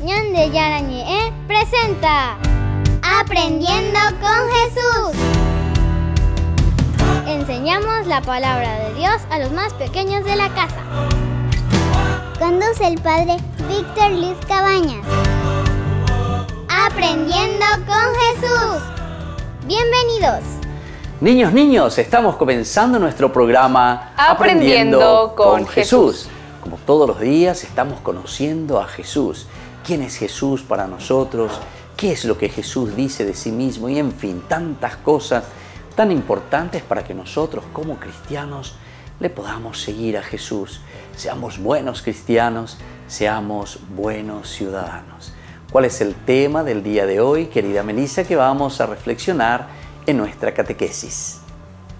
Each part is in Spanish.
Ñande Yarañe presenta Aprendiendo con Jesús. Enseñamos la palabra de Dios a los más pequeños de la casa. Conduce el padre Víctor Luis Cabañas. Aprendiendo con Jesús. Bienvenidos. Niños, estamos comenzando nuestro programa Aprendiendo con Jesús. Como todos los días estamos conociendo a Jesús. ¿Quién es Jesús para nosotros? ¿Qué es lo que Jesús dice de sí mismo? Y en fin, tantas cosas tan importantes para que nosotros como cristianos le podamos seguir a Jesús. Seamos buenos cristianos, seamos buenos ciudadanos. ¿Cuál es el tema del día de hoy, querida Melissa, que vamos a reflexionar en nuestra catequesis?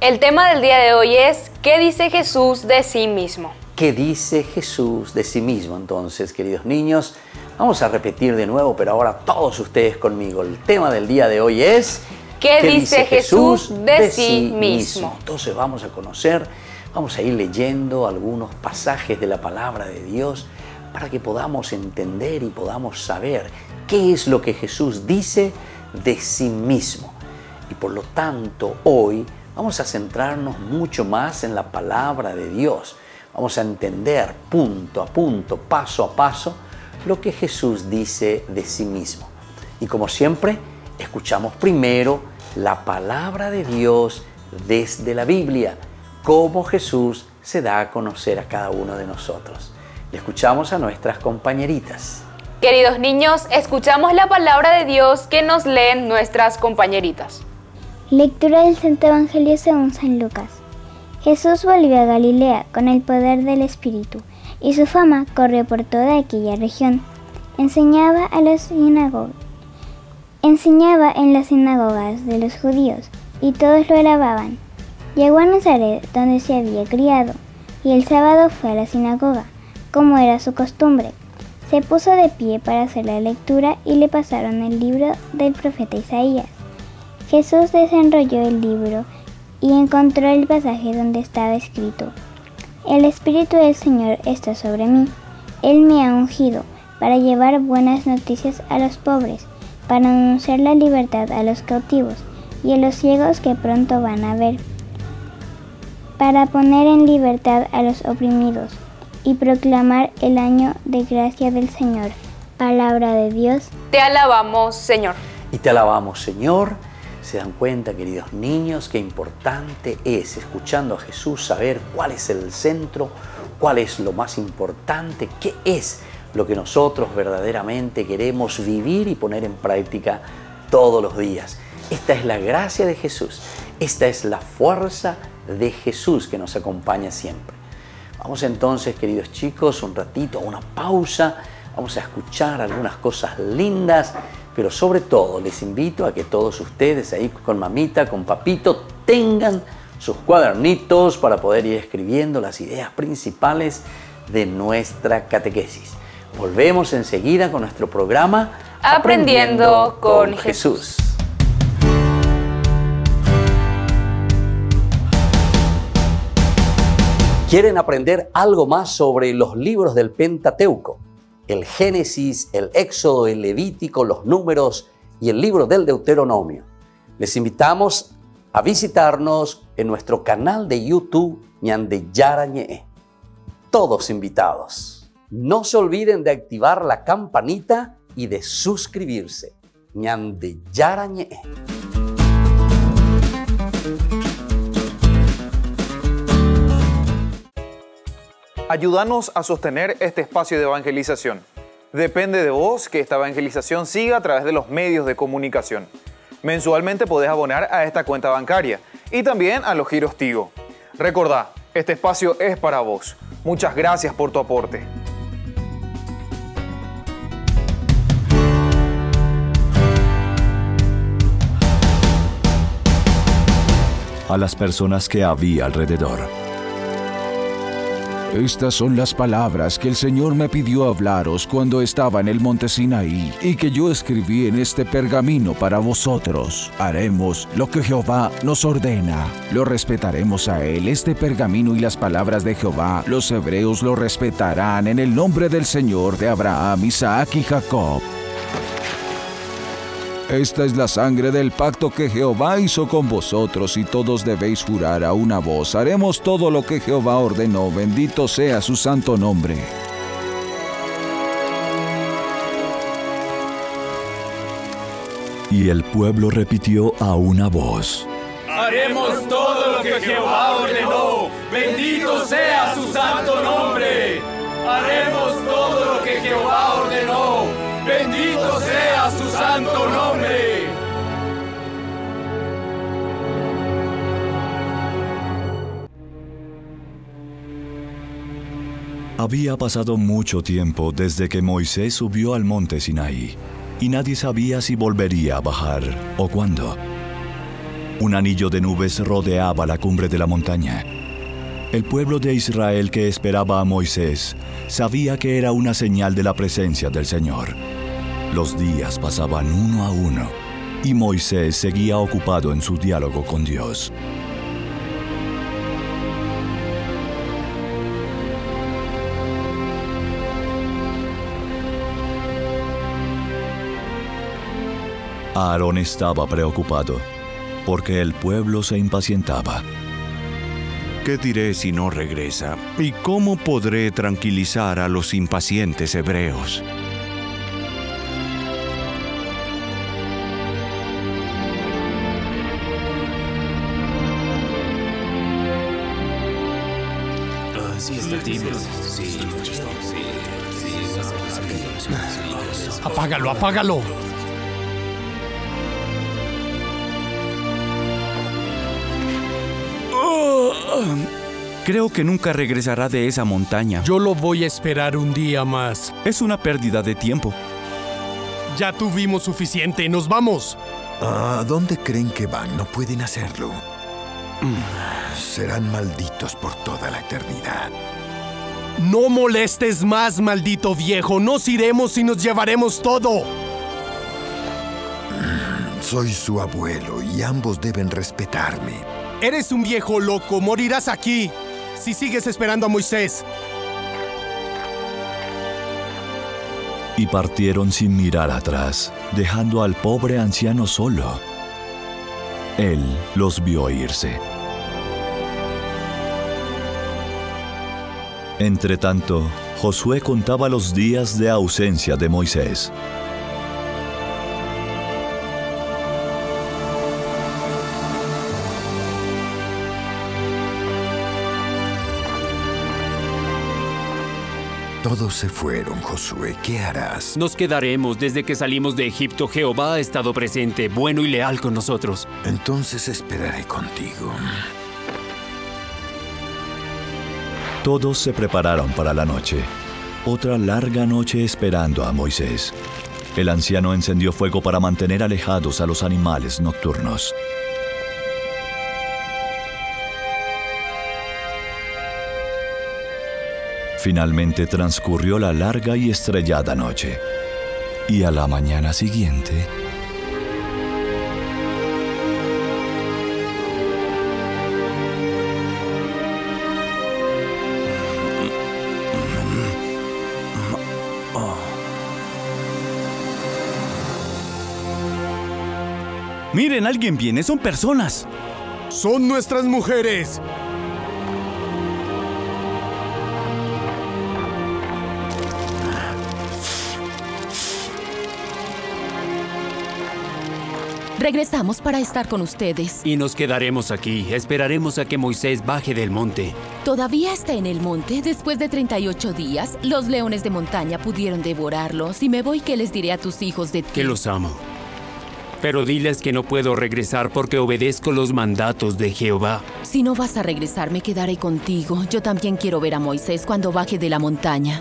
El tema del día de hoy es ¿qué dice Jesús de sí mismo? ¿Qué dice Jesús de sí mismo? Entonces, queridos niños, vamos a repetir de nuevo, pero ahora todos ustedes conmigo. El tema del día de hoy es ¿qué dice Jesús de sí mismo? Entonces vamos a conocer, vamos a ir leyendo algunos pasajes de la palabra de Dios para que podamos entender y podamos saber qué es lo que Jesús dice de sí mismo. Y por lo tanto, hoy vamos a centrarnos mucho más en la palabra de Dios. Vamos a entender punto a punto, paso a paso, lo que Jesús dice de sí mismo. Y como siempre, escuchamos primero la palabra de Dios desde la Biblia, cómo Jesús se da a conocer a cada uno de nosotros. Y escuchamos a nuestras compañeritas. Queridos niños, escuchamos la palabra de Dios que nos leen nuestras compañeritas. Lectura del Santo Evangelio según San Lucas. Jesús volvió a Galilea con el poder del Espíritu, y su fama corrió por toda aquella región. Enseñaba en las sinagogas de los judíos, y todos lo alababan. Llegó a Nazaret, donde se había criado, y el sábado fue a la sinagoga, como era su costumbre. Se puso de pie para hacer la lectura y le pasaron el libro del profeta Isaías. Jesús desenrolló el libro y encontró el pasaje donde estaba escrito: El Espíritu del Señor está sobre mí. Él me ha ungido para llevar buenas noticias a los pobres, para anunciar la libertad a los cautivos y a los ciegos que pronto van a ver, para poner en libertad a los oprimidos y proclamar el año de gracia del Señor. Palabra de Dios. Te alabamos, Señor. Y te alabamos, Señor. ¿Se dan cuenta, queridos niños, qué importante es, escuchando a Jesús, saber cuál es el centro, cuál es lo más importante, qué es lo que nosotros verdaderamente queremos vivir y poner en práctica todos los días? Esta es la gracia de Jesús, esta es la fuerza de Jesús que nos acompaña siempre. Vamos entonces, queridos chicos, un ratito, una pausa, vamos a escuchar algunas cosas lindas, pero sobre todo les invito a que todos ustedes ahí con mamita, con papito, tengan sus cuadernitos para poder ir escribiendo las ideas principales de nuestra catequesis. Volvemos enseguida con nuestro programa Aprendiendo con Jesús. ¿Quieren aprender algo más sobre los libros del Pentateuco? El Génesis, el Éxodo, el Levítico, los Números y el libro del Deuteronomio. Les invitamos a visitarnos en nuestro canal de YouTube Ñande Yarañe. Todos invitados. No se olviden de activar la campanita y de suscribirse. Ñande Yarañe. Ayúdanos a sostener este espacio de evangelización. Depende de vos que esta evangelización siga a través de los medios de comunicación. Mensualmente podés abonar a esta cuenta bancaria y también a los giros Tigo. Recordá, este espacio es para vos. Muchas gracias por tu aporte. A las personas que había alrededor. Estas son las palabras que el Señor me pidió hablaros cuando estaba en el monte Sinaí, y que yo escribí en este pergamino para vosotros. Haremos lo que Jehová nos ordena. Lo respetaremos a Él. Este pergamino y las palabras de Jehová, los hebreos lo respetarán en el nombre del Señor de Abraham, Isaac y Jacob. Esta es la sangre del pacto que Jehová hizo con vosotros, y todos debéis jurar a una voz. Haremos todo lo que Jehová ordenó. Bendito sea su santo nombre. Y el pueblo repitió a una voz: Haremos todo lo que Jehová ordenó. Bendito sea su santo nombre. Haremos todo lo que Jehová ordenó. Bendito sea su santo nombre. Había pasado mucho tiempo desde que Moisés subió al monte Sinaí, y nadie sabía si volvería a bajar o cuándo. Un anillo de nubes rodeaba la cumbre de la montaña. El pueblo de Israel que esperaba a Moisés sabía que era una señal de la presencia del Señor. Los días pasaban uno a uno, y Moisés seguía ocupado en su diálogo con Dios. Aarón estaba preocupado, porque el pueblo se impacientaba. ¿Qué diré si no regresa? ¿Y cómo podré tranquilizar a los impacientes hebreos? Apágalo, apágalo. Creo que nunca regresará de esa montaña. Yo lo voy a esperar un día más. Es una pérdida de tiempo. Ya tuvimos suficiente, nos vamos. ¿A dónde creen que van? No pueden hacerlo. Serán malditos por toda la eternidad. No molestes más, maldito viejo. Nos iremos y nos llevaremos todo. Soy su abuelo y ambos deben respetarme. Eres un viejo loco. Morirás aquí si sigues esperando a Moisés. Y partieron sin mirar atrás, dejando al pobre anciano solo. Él los vio irse. Entretanto, Josué contaba los días de ausencia de Moisés. Todos se fueron, Josué. ¿Qué harás? Nos quedaremos. Desde que salimos de Egipto, Jehová ha estado presente, bueno y leal con nosotros. Entonces esperaré contigo. Todos se prepararon para la noche. Otra larga noche esperando a Moisés. El anciano encendió fuego para mantener alejados a los animales nocturnos. Finalmente transcurrió la larga y estrellada noche. Y a la mañana siguiente... Miren, alguien viene, son personas. Son nuestras mujeres. Regresamos para estar con ustedes. Y nos quedaremos aquí. Esperaremos a que Moisés baje del monte. ¿Todavía está en el monte? Después de 38 días, los leones de montaña pudieron devorarlo. Si me voy, ¿qué les diré a tus hijos de ti? Que los amo. Pero diles que no puedo regresar porque obedezco los mandatos de Jehová. Si no vas a regresar, me quedaré contigo. Yo también quiero ver a Moisés cuando baje de la montaña.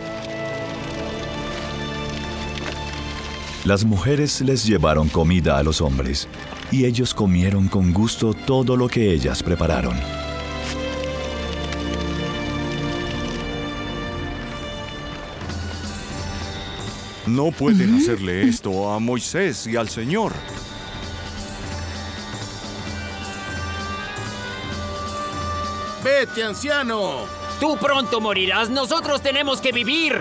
Las mujeres les llevaron comida a los hombres, y ellos comieron con gusto todo lo que ellas prepararon. No pueden hacerle esto a Moisés y al Señor. ¡Vete, anciano! Tú pronto morirás. Nosotros tenemos que vivir.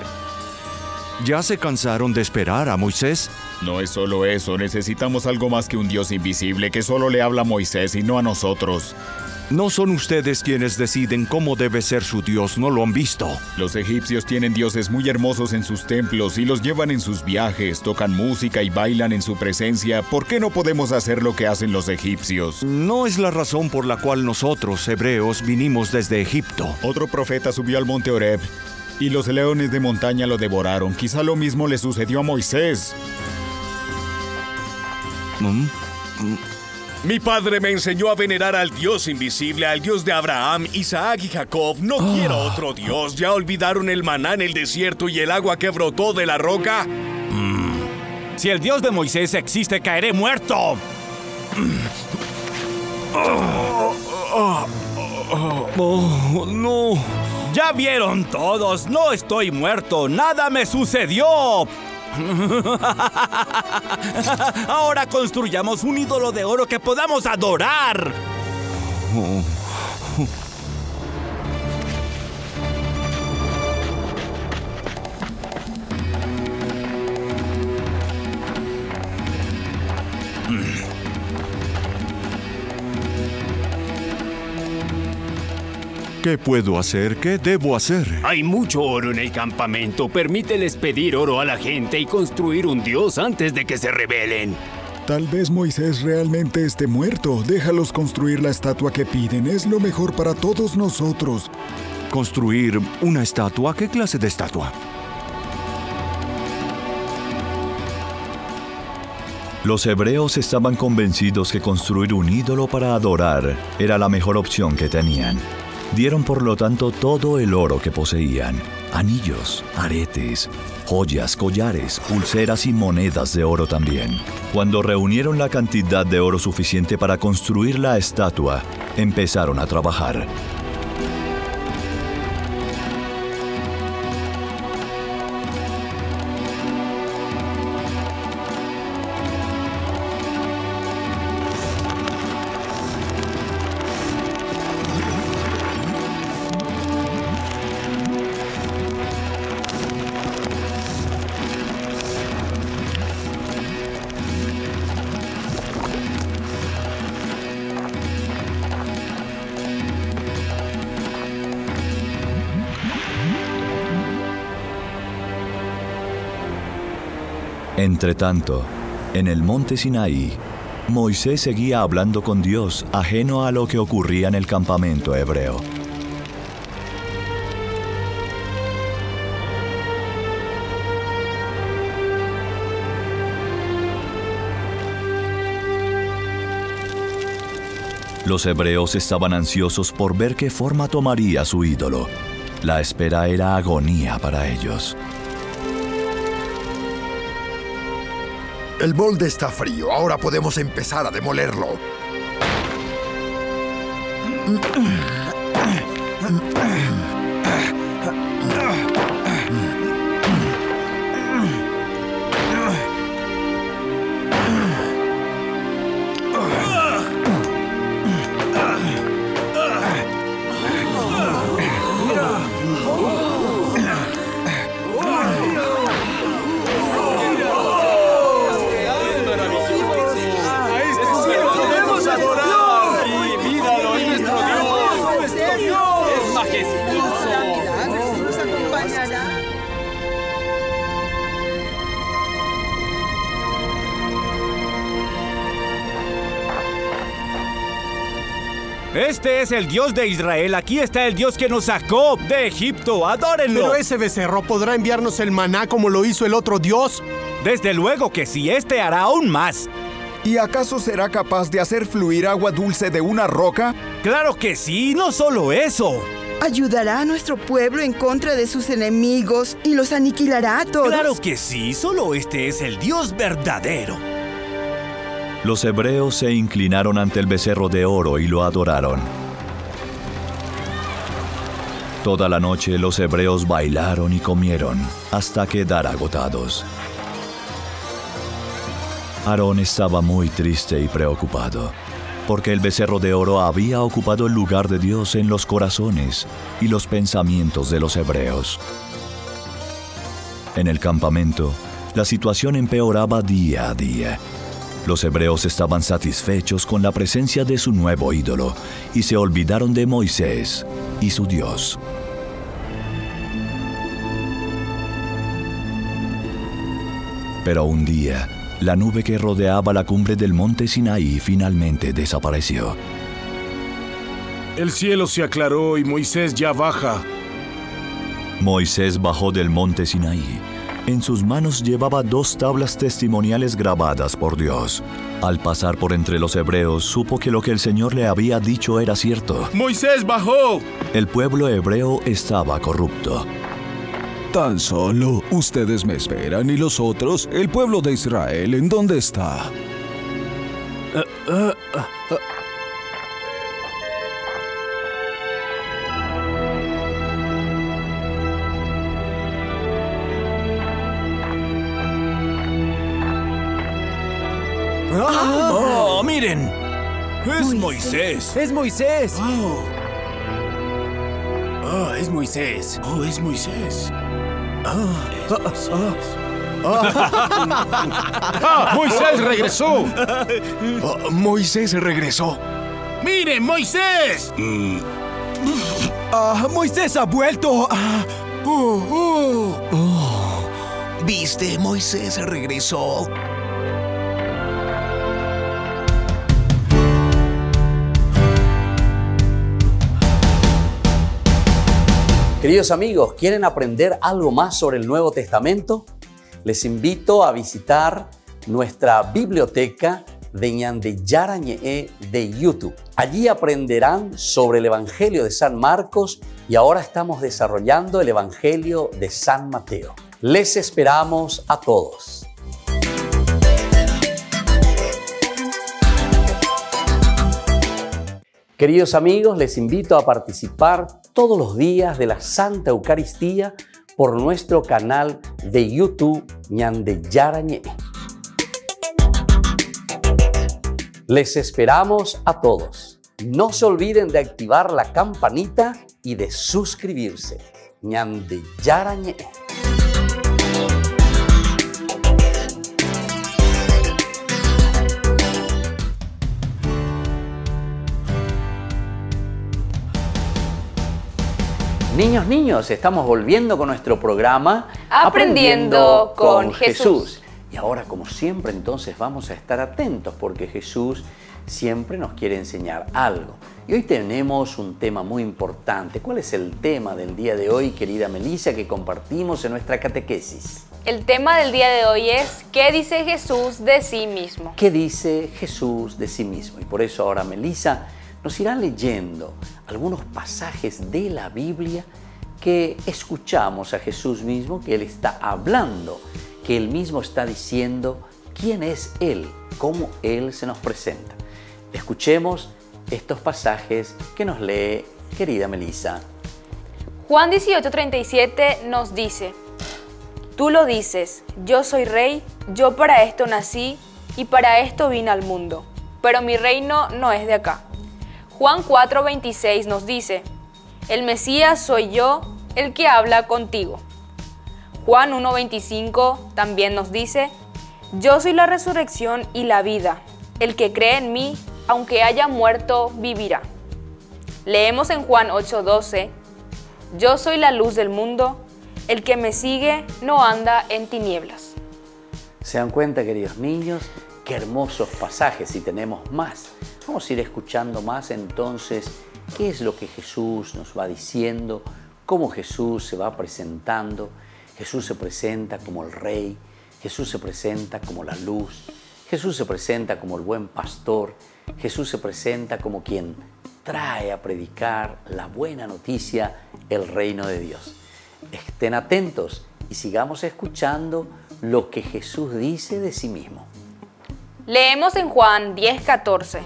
¿Ya se cansaron de esperar a Moisés? No es solo eso, necesitamos algo más que un Dios invisible que solo le habla a Moisés y no a nosotros. No son ustedes quienes deciden cómo debe ser su Dios, ¿no lo han visto? Los egipcios tienen dioses muy hermosos en sus templos y los llevan en sus viajes, tocan música y bailan en su presencia. ¿Por qué no podemos hacer lo que hacen los egipcios? No es la razón por la cual nosotros, hebreos, vinimos desde Egipto. Otro profeta subió al monte Horeb y los leones de montaña lo devoraron. Quizá lo mismo le sucedió a Moisés. Mi padre me enseñó a venerar al Dios invisible, al Dios de Abraham, Isaac y Jacob. No quiero otro Dios. ¿Ya olvidaron el maná en el desierto y el agua que brotó de la roca? Si el Dios de Moisés existe, caeré muerto. Oh, no. Ya vieron todos, no estoy muerto. Nada me sucedió. Ahora construyamos un ídolo de oro que podamos adorar. ¿Qué puedo hacer? ¿Qué debo hacer? Hay mucho oro en el campamento. Permíteles pedir oro a la gente y construir un dios antes de que se rebelen. Tal vez Moisés realmente esté muerto. Déjalos construir la estatua que piden. Es lo mejor para todos nosotros. ¿Construir una estatua? ¿Qué clase de estatua? Los hebreos estaban convencidos que construir un ídolo para adorar era la mejor opción que tenían. Dieron por lo tanto todo el oro que poseían: anillos, aretes, joyas, collares, pulseras y monedas de oro también. Cuando reunieron la cantidad de oro suficiente para construir la estatua, empezaron a trabajar. Entretanto, en el monte Sinaí, Moisés seguía hablando con Dios, ajeno a lo que ocurría en el campamento hebreo. Los hebreos estaban ansiosos por ver qué forma tomaría su ídolo. La espera era agonía para ellos. El molde está frío. Ahora podemos empezar a demolerlo. Este es el Dios de Israel. Aquí está el Dios que nos sacó de Egipto. ¡Adórenlo! ¿Pero ese becerro podrá enviarnos el maná como lo hizo el otro Dios? Desde luego que sí. Este hará aún más. ¿Y acaso será capaz de hacer fluir agua dulce de una roca? ¡Claro que sí! ¡No solo eso! Ayudará a nuestro pueblo en contra de sus enemigos y los aniquilará a todos. ¡Claro que sí! Solo este es el Dios verdadero. Los hebreos se inclinaron ante el becerro de oro y lo adoraron. Toda la noche los hebreos bailaron y comieron hasta quedar agotados. Aarón estaba muy triste y preocupado, porque el becerro de oro había ocupado el lugar de Dios en los corazones y los pensamientos de los hebreos. En el campamento, la situación empeoraba día a día. Los hebreos estaban satisfechos con la presencia de su nuevo ídolo y se olvidaron de Moisés y su Dios. Pero un día, la nube que rodeaba la cumbre del monte Sinaí finalmente desapareció. El cielo se aclaró y Moisés ya baja. Moisés bajó del monte Sinaí. En sus manos llevaba 2 tablas testimoniales grabadas por Dios. Al pasar por entre los hebreos, supo que lo que el Señor le había dicho era cierto. ¡Moisés bajó! El pueblo hebreo estaba corrupto. Tan solo ustedes me esperan y los otros, el pueblo de Israel, ¿en dónde está? ¡Oh, miren! ¡Es Moisés! ¡Es Moisés! ¡Oh! ¡Oh, es Moisés! ¡Oh, es Moisés! ¡Moisés regresó! Moisés regresó. ¡Miren, Moisés! ¡Moisés ha vuelto! ¿Viste? Moisés regresó. Queridos amigos, ¿quieren aprender algo más sobre el Nuevo Testamento? Les invito a visitar nuestra biblioteca de Ñande Yarañe de YouTube. Allí aprenderán sobre el Evangelio de San Marcos y ahora estamos desarrollando el Evangelio de San Mateo. Les esperamos a todos. Queridos amigos, les invito a participar todos los días de la Santa Eucaristía por nuestro canal de YouTube Ñande Yarañe. Les esperamos a todos. No se olviden de activar la campanita y de suscribirse. Ñande Yarañe. Niños, estamos volviendo con nuestro programa Aprendiendo con Jesús. Y ahora, como siempre, entonces vamos a estar atentos porque Jesús siempre nos quiere enseñar algo. Y hoy tenemos un tema muy importante. ¿Cuál es el tema del día de hoy, querida Melissa, que compartimos en nuestra catequesis? El tema del día de hoy es ¿qué dice Jesús de sí mismo? ¿Qué dice Jesús de sí mismo? Y por eso ahora Melissa nos irá leyendo algunos pasajes de la Biblia que escuchamos a Jesús mismo, que Él está hablando, que Él mismo está diciendo quién es Él, cómo Él se nos presenta. Escuchemos estos pasajes que nos lee querida Melissa. Juan 18:37 nos dice: Tú lo dices, yo soy rey, yo para esto nací y para esto vine al mundo, pero mi reino no es de acá. Juan 4:26 nos dice: El Mesías soy yo, el que habla contigo. Juan 1:25 también nos dice: Yo soy la resurrección y la vida. El que cree en mí, aunque haya muerto, vivirá. Leemos en Juan 8:12: Yo soy la luz del mundo. El que me sigue no anda en tinieblas. ¿Se dan cuenta, queridos niños? Qué hermosos pasajes, y tenemos más. Vamos a ir escuchando más entonces qué es lo que Jesús nos va diciendo, cómo Jesús se va presentando. Jesús se presenta como el Rey, Jesús se presenta como la luz, Jesús se presenta como el buen pastor, Jesús se presenta como quien trae a predicar la buena noticia, el reino de Dios. Estén atentos y sigamos escuchando lo que Jesús dice de sí mismo. Leemos en Juan 10:14.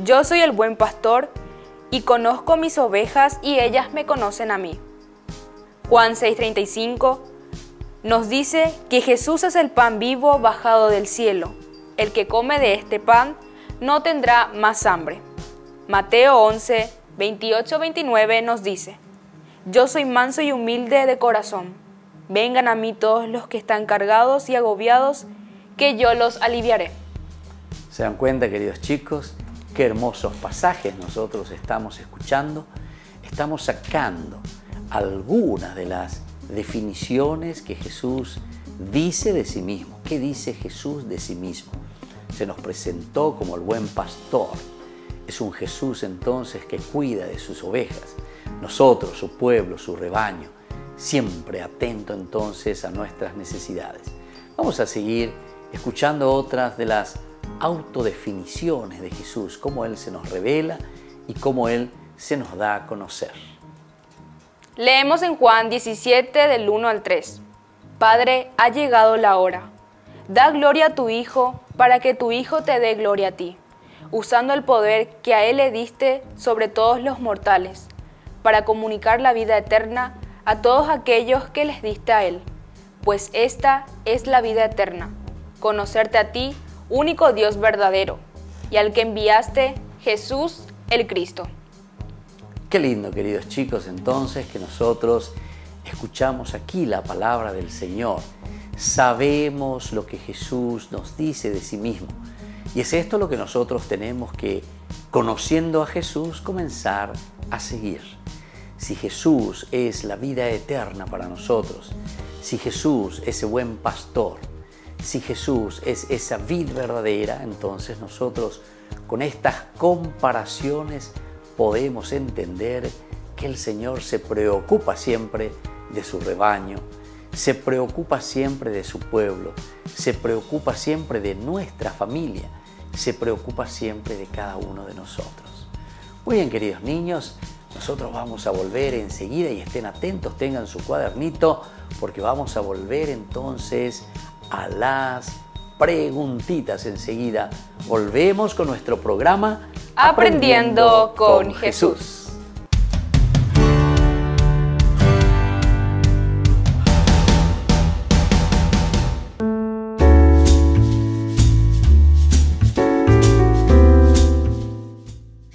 Yo soy el buen pastor y conozco mis ovejas y ellas me conocen a mí. Juan 6:35 nos dice que Jesús es el pan vivo bajado del cielo. el que come de este pan no tendrá más hambre. Mateo 11, 28-29 nos dice: Yo soy manso y humilde de corazón. Vengan a mí todos los que están cargados y agobiados, que yo los aliviaré. ¿Se dan cuenta, queridos chicos? Qué hermosos pasajes nosotros estamos escuchando. Estamos sacando algunas de las definiciones que Jesús dice de sí mismo. ¿Qué dice Jesús de sí mismo? Se nos presentó como el buen pastor. Es un Jesús entonces que cuida de sus ovejas. Nosotros, su pueblo, su rebaño, siempre atento entonces a nuestras necesidades. Vamos a seguir escuchando otras de las autodefiniciones de Jesús, cómo Él se nos revela y cómo Él se nos da a conocer. Leemos en Juan 17 del 1 al 3. Padre, ha llegado la hora. Da gloria a tu Hijo para que tu Hijo te dé gloria a ti, usando el poder que a Él le diste sobre todos los mortales, para comunicar la vida eterna a todos aquellos que les diste a Él. Pues esta es la vida eterna, conocerte a ti, único Dios verdadero, y al que enviaste, Jesús el Cristo. Qué lindo, queridos chicos, entonces, que nosotros escuchamos aquí la palabra del Señor. Sabemos lo que Jesús nos dice de sí mismo. Y es esto lo que nosotros tenemos que, conociendo a Jesús, comenzar a seguir. Si Jesús es la vida eterna para nosotros, si Jesús es ese buen pastor, si Jesús es esa vid verdadera, entonces nosotros con estas comparaciones podemos entender que el Señor se preocupa siempre de su rebaño, se preocupa siempre de su pueblo, se preocupa siempre de nuestra familia, se preocupa siempre de cada uno de nosotros. Muy bien, queridos niños, nosotros vamos a volver enseguida y estén atentos, tengan su cuadernito, porque vamos a volver entonces a las preguntitas enseguida. Volvemos con nuestro programa Aprendiendo con Jesús.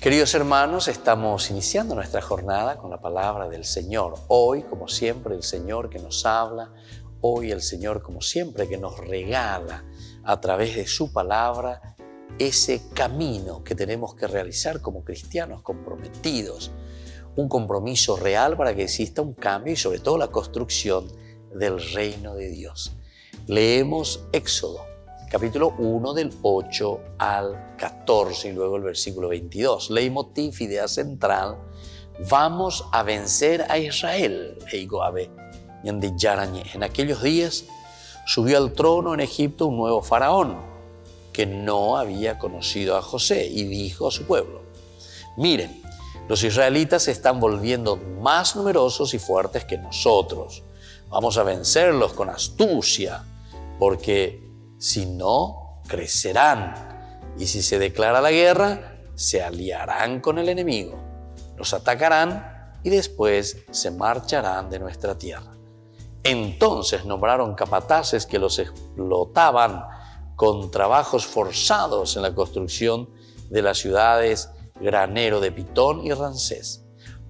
Queridos hermanos, estamos iniciando nuestra jornada con la palabra del Señor. Hoy, como siempre, el Señor que nos habla, hoy el Señor, como siempre, que nos regala a través de su palabra ese camino que tenemos que realizar como cristianos comprometidos, un compromiso real para que exista un cambio y sobre todo la construcción del reino de Dios. Leemos Éxodo, capítulo 1 del 8 al 14 y luego el versículo 22. Leitmotiv, idea central, vamos a vencer a Israel. En aquellos días subió al trono en Egipto un nuevo faraón que no había conocido a José y dijo a su pueblo: miren, los israelitas se están volviendo más numerosos y fuertes que nosotros. Vamos a vencerlos con astucia, porque si no, crecerán. Y si se declara la guerra, se aliarán con el enemigo. Los atacarán y después se marcharán de nuestra tierra. Entonces nombraron capataces que los explotaban con trabajos forzados en la construcción de las ciudades Granero de Pitón y Ramsés.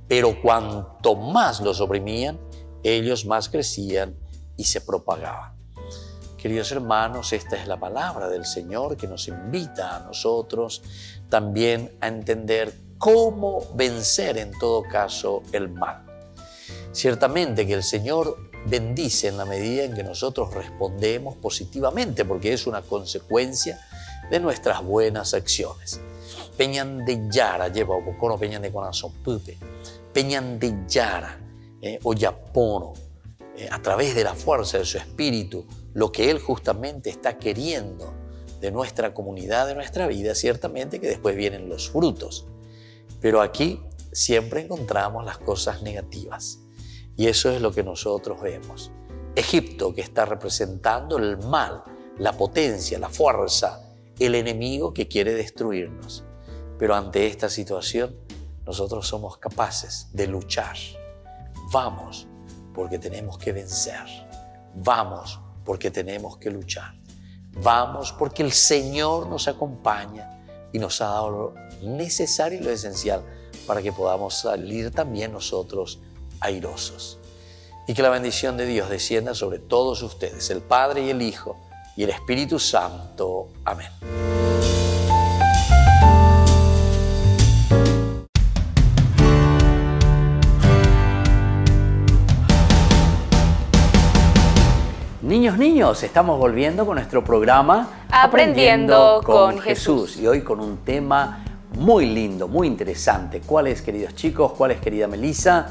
Pero cuanto más los oprimían, ellos más crecían y se propagaban. Queridos hermanos, esta es la palabra del Señor que nos invita a nosotros también a entender cómo vencer en todo caso el mal. Ciertamente que el Señor bendice en la medida en que nosotros respondemos positivamente, porque es una consecuencia de nuestras buenas acciones. Peñan de Yara, lleva Obocono, Peñan de Corazón Pupe, Peñan de Yara, Oyapono, a través de la fuerza de su espíritu, lo que Él justamente está queriendo de nuestra comunidad, de nuestra vida, ciertamente que después vienen los frutos. Pero aquí siempre encontramos las cosas negativas. Y eso es lo que nosotros vemos. Egipto, que está representando el mal, la potencia, la fuerza, el enemigo que quiere destruirnos. Pero ante esta situación, nosotros somos capaces de luchar. Vamos, porque tenemos que vencer. Vamos, porque tenemos que luchar. Vamos porque el Señor nos acompaña y nos ha dado lo necesario y lo esencial para que podamos salir también nosotros airosos. Y que la bendición de Dios descienda sobre todos ustedes, el Padre y el Hijo y el Espíritu Santo. Amén. Niños, estamos volviendo con nuestro programa Aprendiendo con Jesús. Y hoy con un tema muy lindo, muy interesante. ¿Cuál es, queridos chicos? ¿Cuál es, querida Melissa?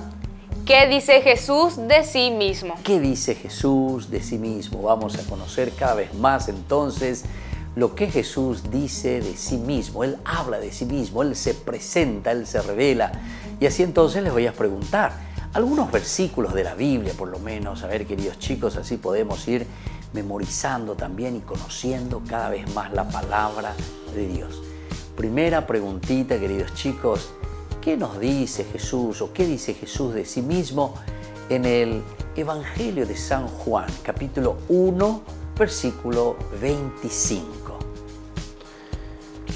¿Qué dice Jesús de sí mismo? ¿Qué dice Jesús de sí mismo? Vamos a conocer cada vez más entonces lo que Jesús dice de sí mismo. Él habla de sí mismo, Él se presenta, Él se revela. Y así entonces les voy a preguntar algunos versículos de la Biblia, por lo menos, a ver, queridos chicos, así podemos ir memorizando también y conociendo cada vez más la palabra de Dios. Primera preguntita, queridos chicos, ¿qué nos dice Jesús o qué dice Jesús de sí mismo en el Evangelio de San Juan, capítulo 1, versículo 25?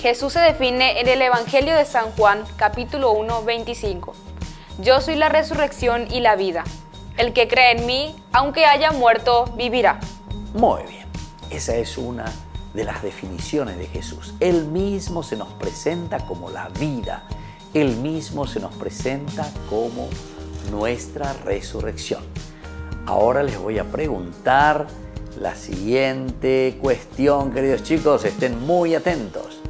Jesús se define en el Evangelio de San Juan, capítulo 1, 25. Yo soy la resurrección y la vida. El que cree en mí, aunque haya muerto, vivirá. Muy bien. Esa es una de las definiciones de Jesús. Él mismo se nos presenta como la vida. Él mismo se nos presenta como nuestra resurrección. Ahora les voy a preguntar la siguiente cuestión, queridos chicos. Estén muy atentos.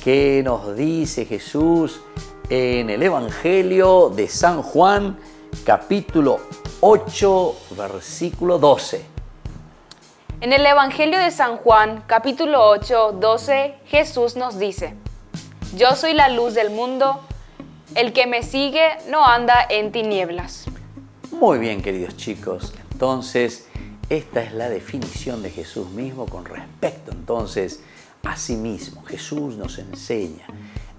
¿Qué nos dice Jesús en el Evangelio de San Juan, capítulo 8, versículo 12? En el Evangelio de San Juan, capítulo 8, 12, Jesús nos dice: Yo soy la luz del mundo, el que me sigue no anda en tinieblas. Muy bien, queridos chicos. Entonces, esta es la definición de Jesús mismo con respecto entonces a sí mismo. Jesús nos enseña.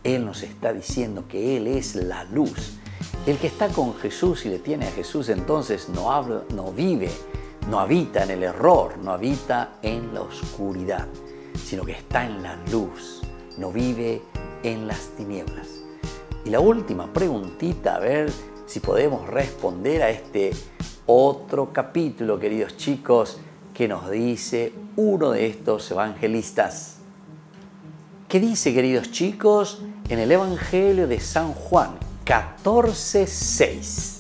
Él nos está diciendo que Él es la luz. El que está con Jesús y le tiene a Jesús entonces no vive, no habita en el error, no habita en la oscuridad, sino que está en la luz, no vive en las tinieblas. Y la última preguntita, a ver si podemos responder a este otro capítulo, queridos chicos, que nos dice uno de estos evangelistas. ¿Qué dice, queridos chicos, en el Evangelio de San Juan 14:6?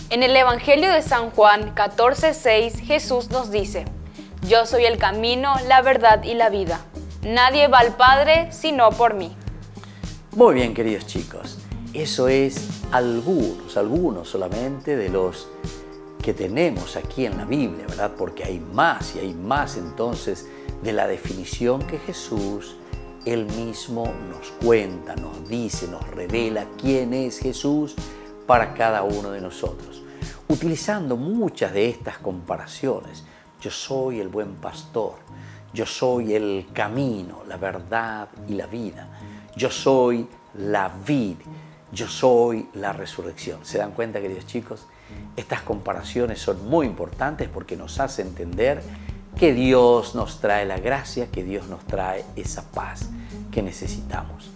En el Evangelio de San Juan 14:6 Jesús nos dice: Yo soy el camino, la verdad y la vida. Nadie va al Padre sino por mí. Muy bien, queridos chicos. Eso es algunos solamente de los que tenemos aquí en la Biblia, ¿verdad? Porque hay más y hay más entonces de la definición que Jesús Él mismo nos cuenta, nos dice, nos revela quién es Jesús para cada uno de nosotros. Utilizando muchas de estas comparaciones. Yo soy el buen pastor, yo soy el camino, la verdad y la vida. Yo soy la vid, yo soy la resurrección. ¿Se dan cuenta, queridos chicos? Estas comparaciones son muy importantes porque nos hace entender que Dios nos trae la gracia, que Dios nos trae esa paz que necesitamos.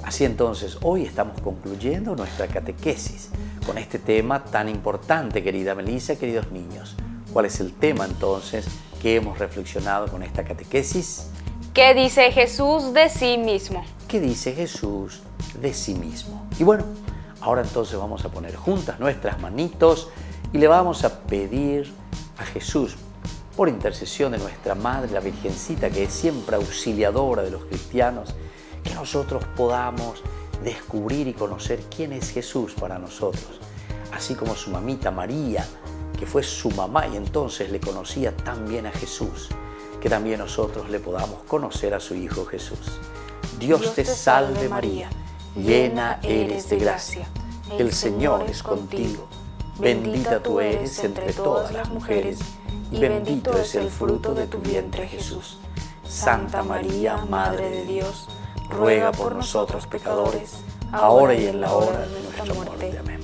Así entonces, hoy estamos concluyendo nuestra catequesis con este tema tan importante, querida Melissa, queridos niños. ¿Cuál es el tema entonces que hemos reflexionado con esta catequesis? ¿Qué dice Jesús de sí mismo? ¿Qué dice Jesús de sí mismo? Y bueno, ahora entonces vamos a poner juntas nuestras manitos y le vamos a pedir a Jesús, por intercesión de nuestra Madre, la Virgencita, que es siempre auxiliadora de los cristianos, que nosotros podamos descubrir y conocer quién es Jesús para nosotros. Así como su mamita María, que fue su mamá y entonces le conocía tan bien a Jesús, que también nosotros le podamos conocer a su Hijo Jesús. Dios te salve María, llena eres de gracia, el Señor es contigo. Bendita tú eres entre todas las mujeres, y bendito es el fruto de tu vientre, Jesús. Santa María, Madre de Dios, ruega por nosotros pecadores, ahora y en la hora de nuestra muerte. Amén.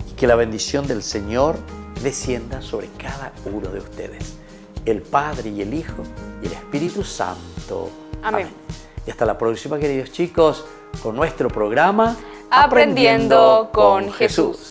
Y que la bendición del Señor descienda sobre cada uno de ustedes. el Padre y el Hijo y el Espíritu Santo. Amén. Y hasta la próxima, queridos chicos, con nuestro programa Aprendiendo con Jesús.